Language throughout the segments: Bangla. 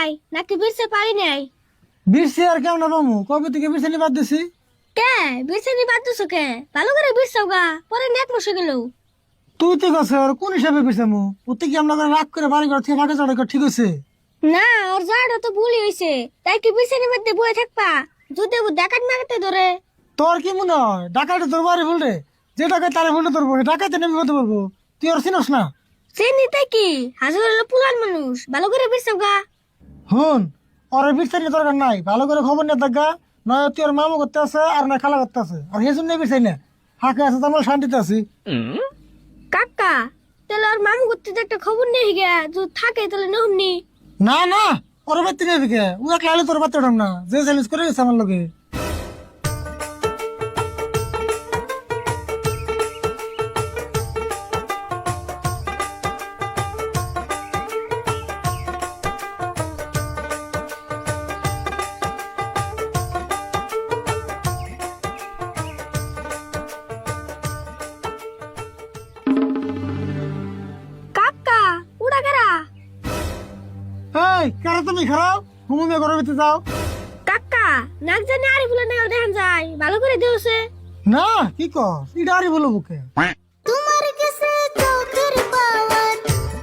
নাই নাকি বিরছে পারি নাই? বিরছি আর কেমন পামু? কবে থেকে বিরছানি বাদ দিছি? কে বিরছে বাদ দিছো কে? ভালো করে বিরছাও গা, পরে নেট বসে গেল। তুই তো গেছে আর কোন হিসাবে বিরছামু? ওতে কি আমরা রাগ করে বাড়ি ঘর থেকে ফাঁকা চড়া ঠিক হয়েছে? না, ওর জাড়া তো ভুলই হইছে, তাই কি বিরছে মধ্যে বয়ে থাকবা? যদি ও ডাকাত মারতে ধরে। তোর কি মনে হয় ডাকাইতে তোর বাড়ি ভুলরে? যে ডাকাই তারে ভুলতে ধরবো, ডাকাইতে নেমে হতে বলবো? তুই ওর চিনস না? চিনি তাই কি? হাজার হলো পুলান মানুষ, ভালো করে বিরছাও গা। হুন, ওর বিরছানি দরকার নাই, ভালো করে খবর নিয়ে দেখা। নয় তুই ওর মামু করতে আছে আর না খালা করতে আছে, আর সেই জন্য বিরছাই না। ফাঁকে আছে তো আমরা শান্তিতে আছি। কাকা, তাহলে ওর মামু করতে তো একটা খবর নেই গা, যদি থাকে তাহলে নহমনি। না না, ওর বাড়িতে নেবে কে? ও একলা হলে তোর বাচ্চা না, যে চ্যালেঞ্জ করে গেছে আমার লগে। কাকা, উড়া কারা? এই কারা তুমি খারাপ হুমুমে ঘরের ভিতরে যাও। কাকা, নাক জানি আরে ফুলে না দেখান যায়, ভালো করে দিওছে। না কি কর, এটা আরই বলো বুকে। তোমার কাছে চোখের পাওয়ার,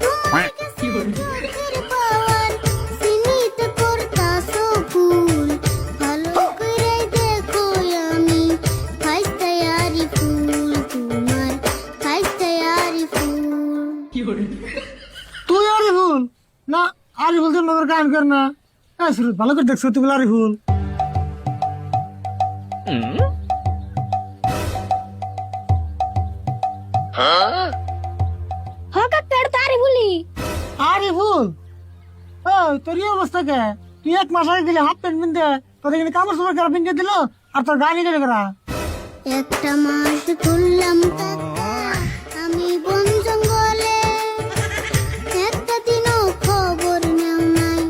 তোমার কাছে চোখের পাওয়ার, সীমিত করতাছো ফুল, ভালো করে দেখো আমি খাইস্তায়ারি ফুল, তোমার খাইস্তায়ারি ফুল। তুই আরই ভুল না? আরই ভুল তোর নগর গান কর না। শুরু ভালো করে দেখছো তুই বলে আরই ভুল। হ কাকা, এটা তো আরে বলি। আরই ভুল। তোর এই অবস্থা কে? তুই এক মাস আগে গেলে হাফ প্যান্ট পিনতে, তোর এখানে কামড় সামড় করা পিনতে দিল, আর তোর গানই গেলে করা। একটা মাস ঘুরলাম কাকা আমি বন জঙ্গলে, একটা দিনও খবর নেও নাই,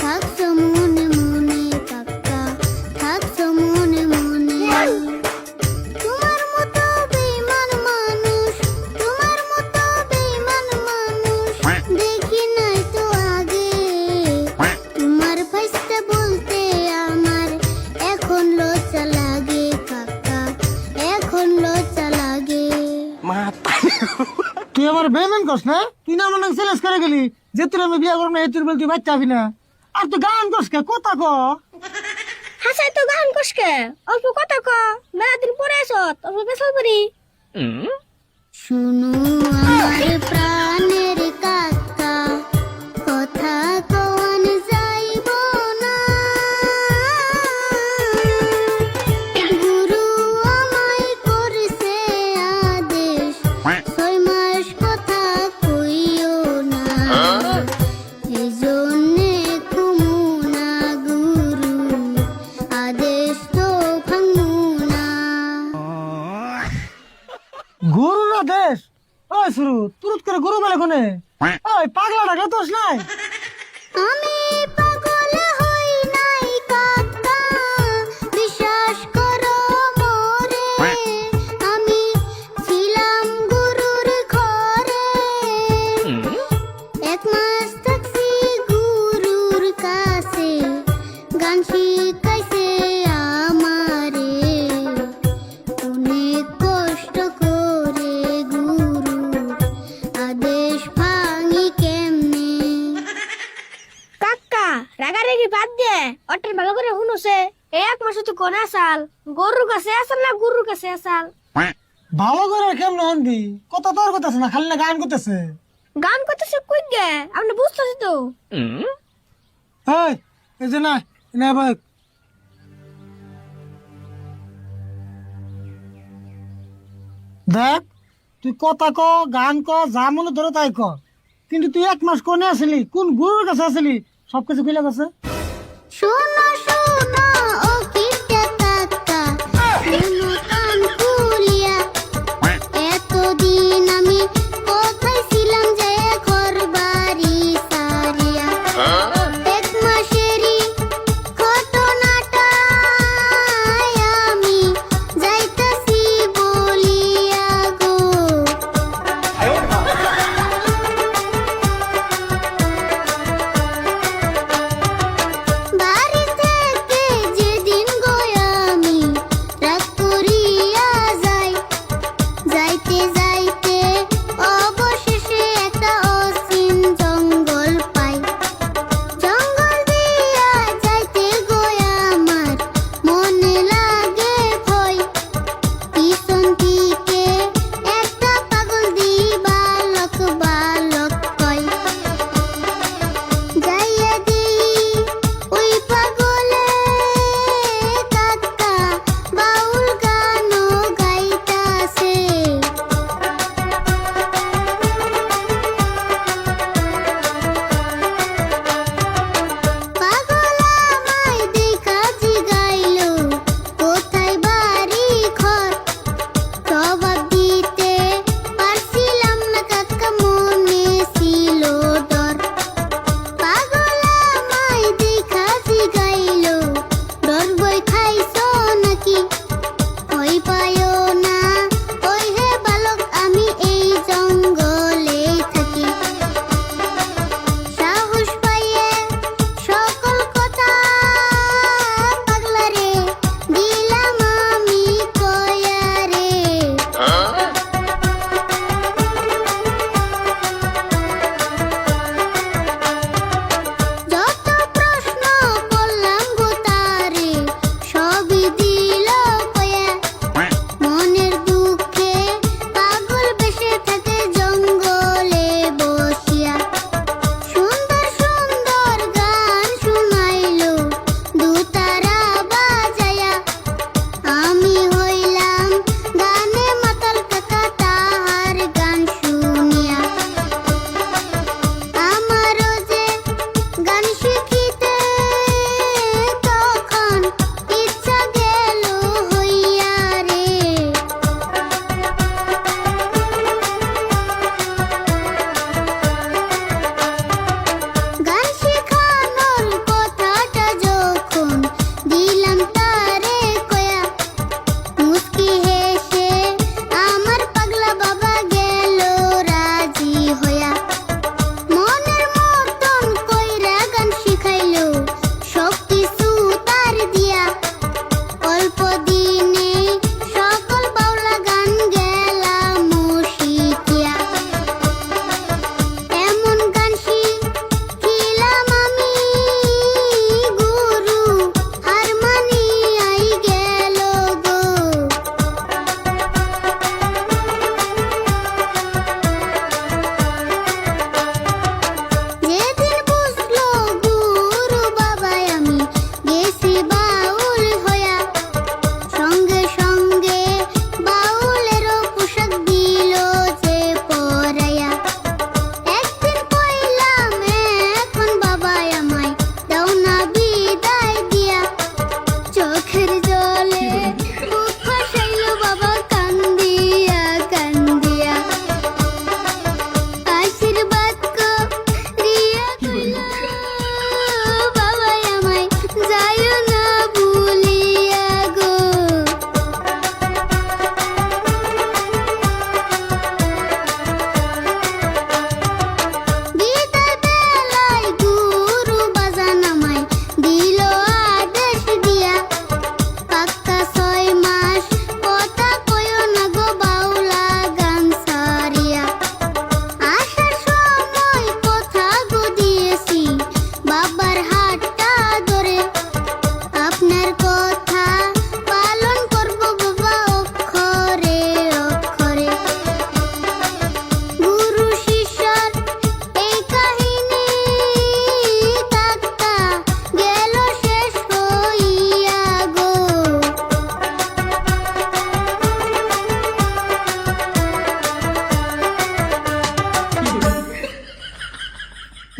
থাকছো মনে মনে কাকা, থাকছো মনে মনে। তোমার মতো বেঈমান মানুষ, তোমার মতো বেঈমান মানুষ দেখি নাই তো আগে। তোমার ফাইসটা বলতে আমার এখন লজ্জা লাগে কাকা, এখন লজ্জা লাগে। তুই আমার বেমেন করস না? তুই না আমার চ্যালেঞ্জ করে গেলি যে তুই আমি বিয়ে করবো না, তুই বল তুই বাচ্চা হবি না। আর তুই গান করস কে? কথা ক। হাসাই তো গান কষকে, অল্প কথা ক, মেলা দিন পরে আসত, অল্প বেসাল পারি। শুনো আমার প্রাণের কাকা, কথা কওয়ান যাইব না, গুরু আমায় করছে আদেশ, 6 মাস কথা কইও না, এই জন্যে কুমু না গুরু, আদেশ তো ভাঙু না। গরুর দেশ? ওই শুরু তুরুত করে গরু বেলা কোনে? ওই পাগলা ডাকলে দোষ নাই। আমি পাগল হই নাই কাকা, বিশ্বাস করো মোরে, আমি ছিলাম গুরুর ঘরে, 1 মাস থাকছি গুরুর কাছে, গান শিখাইছে আমারে, অনেক কষ্ট করে গুরু, আদেশ ভাঙি কেমনে। কাকা, রাগারাগি বাদ দে, অটের ভালো করে শুনুছে, এই 1 মাস তুই কোন আসাল, গরুর কাছে আসাল না গুরুর কাছে আসাল? ভালো করে কেমন হনবি? কত তোর করতেছে না, খালি না গান করতেছে। গান করতেছে কই গে, আপনি বুঝতেছি তো। এই যে না না ভাই, দেখ তুই কথা ক, গান ক, যা মনে ধরে তাই ক, কিন্তু তুই 1 মাস কোনে আসলি, কোন গুরুর কাছে আসলি, সবকিছু খুলে গেছে। শোনো শোনো ও কিটা কাকা, শোনো কান খুলিয়া, এতদিন আমি কোথায় ছিলাম যে ঘর বাড়ি সারিয়া, 1 মাসেরই ঘটনাটা আমি যাইতাছি বলিয়া গো।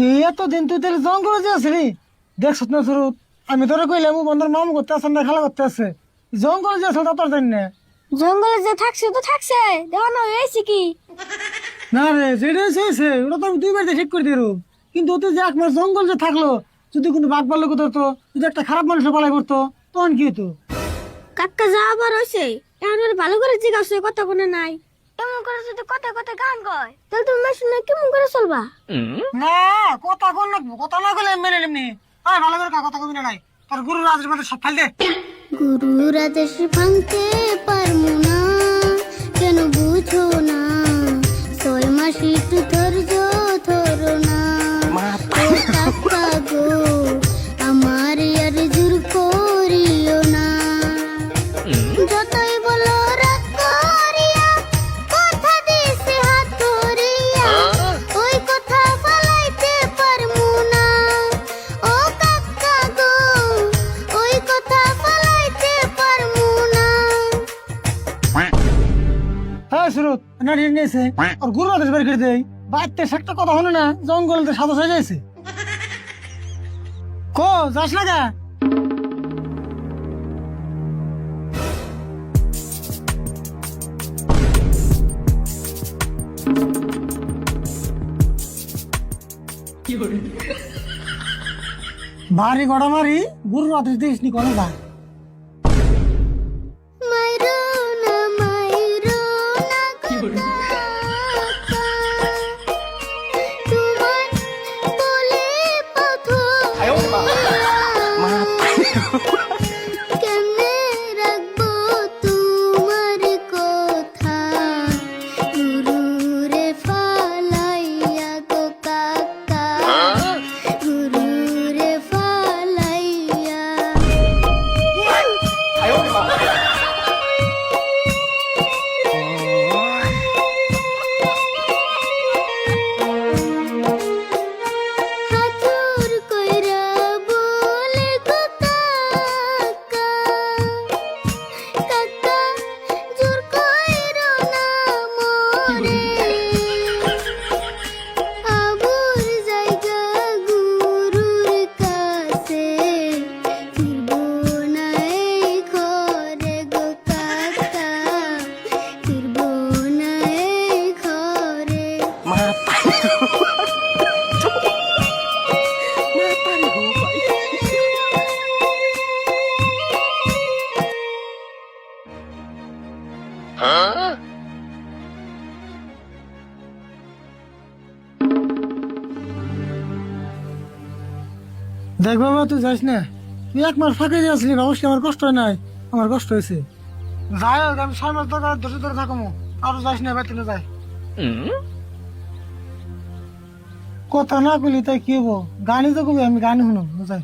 এই এতদিন তুই তাহলে জঙ্গলে যে আসলি দেখছ না শুরু আমি তোরা কইলাম বন্ধুর মামু করতে আসেন না খেলা করতে আসছে জঙ্গলে যে আসলে তোর জানি না জঙ্গলে যে থাকছে তো থাকছে দেখো না হয়েছে কি না রে যেটা হয়েছে ওটা তো আমি 2 বাড়িতে ঠিক করে দিরু কিন্তু তুই যে 1 মাস জঙ্গল যে থাকলো যদি কোনো বাঘ ভাল্লুক ধরতো যদি একটা খারাপ মানুষের পালাই করতো তখন কি হতো কাকা যা আবার হয়েছে এখন ওর ভালো করে জিজ্ঞাসা কথা কোনো নাই এমন করে যদি কথা কথা গান কয় তাহলে তুমি শুনে কেমন করে চলবা না কথা কোন লাগবো কথা না বলে মেনে নেমনি আয় ভালো করে কথা কবি না নাই তোর গুরু রাজের মধ্যে সব ফাইল দে গুরুর আদেশ ভাঙতে পারমু না কেন বুঝো না 6 মাস একটু ধৈর্য ধরো না ও কাকা গো আমার আর জোর করিও না যতই বলো রাগ করিয়া কথা দিছে হাত ধরিয়া ওই কথা ফলাইতে পারমু না ও কাকা গো ওই কথা ফলাইতে পারমু না হ্যাঁ সুরত না ঋণ নিয়েছে আর গুরু রাজের বাড়ি করে দেয় বাড়িতে একটা কথা হলো না জঙ্গলে সাদা হয়ে যাইছে কো যাস না গা ভারী গড়া মারি গুরু রাজের দিস নি কোনো যা মাইরো না তোমার বলে কেমনে রাখবো তোমার কথা গুরুরে ফালাইয়া গো কাকা গুরুরে ফালাইয়া হাতুর কইরা বলে গো কাকা কাকা জোর কইরো না মোরে আবুর জায়গা গুরুর কাছে ফিরবো না এই ঘরে গো কাকা ফিরবো না এই ঘরে দেখ বাবা তুই যাস না তুই 1 মাস ফাঁকে দিয়ে আসলি অবশ্যই আমার কষ্ট হয় নাই আমার কষ্ট হয়েছে যাই হোক আমি 6 মাস ধরে থাকবো আরো যাস না বেতনে যাই কথা না কইলি তাই কি হবো গানই তো কবি আমি গান শুনো যাই